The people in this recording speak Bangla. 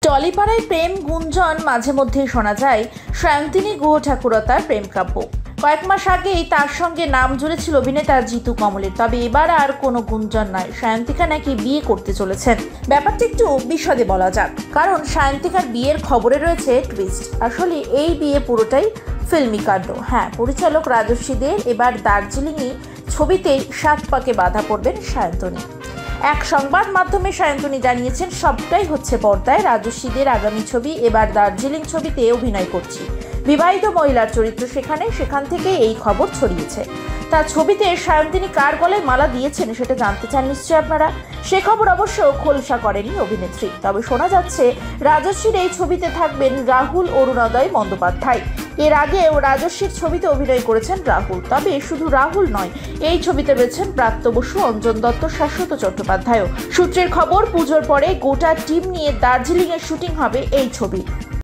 টলিপাড়ায় প্রেম গুঞ্জন মাঝে মধ্যেই শোনা যায় সায়ন্তিনী গুহ ঠাকুরতার প্রেম কাব্য। কয়েক মাস আগেই তার সঙ্গে নাম জুড়েছিল অভিনেতা জিতু কমলের। তবে এবার আর কোনো গুঞ্জন নয়, সায়ন্তিকা নাকি বিয়ে করতে চলেছেন। ব্যাপারটা একটু বিশদে বলা যাক, কারণ সায়ন্তিকার বিয়ের খবরে রয়েছে টুইস্ট। আসলে এই বিয়ে পুরোটাই ফিল্মি কাণ্ড। হ্যাঁ, পরিচালক রাজস্বী দে এবার দার্জিলিংয়ে ছবিতেই 7 পাকে বাধা পড়বেন সায়ন্তনী। এক সংবাদ মাধ্যমে সায়ন্তনী জানিয়েছেন, সবটাই হচ্ছে পর্দায়। রাজস্বীদের আগামী ছবি এবার দার্জিলিং ছবিতে অভিনয় করছি। বিবাহিত মহিলার চরিত্র সেখান থেকে এই খবর ছড়িয়েছে। তার ছবিতে সায়ন্তনী কার গলায় মালা দিয়েছেন সেটা জানতে চান নিশ্চয়ই আপনারা। সে খবর অবশ্য খোলসা করেনি অভিনেত্রী। তবে শোনা যাচ্ছে রাজস্বীর এই ছবিতে থাকবেন রাহুল অরুণোদয় বন্দ্যোপাধ্যায়। এর আগেও রাজস্বীর ছবিতে অভিনয় করেছেন রাহুল। তবে শুধু রাহুল নয়, এই ছবিতে রয়েছেন ব্রাত্য বসু, অঞ্জন দত্ত, শাশ্বত চট্টোপাধ্যায়ও। সূত্রের খবর, পুজোর পরে গোটা টিম নিয়ে দার্জিলিংয়ে শুটিং হবে এই ছবি।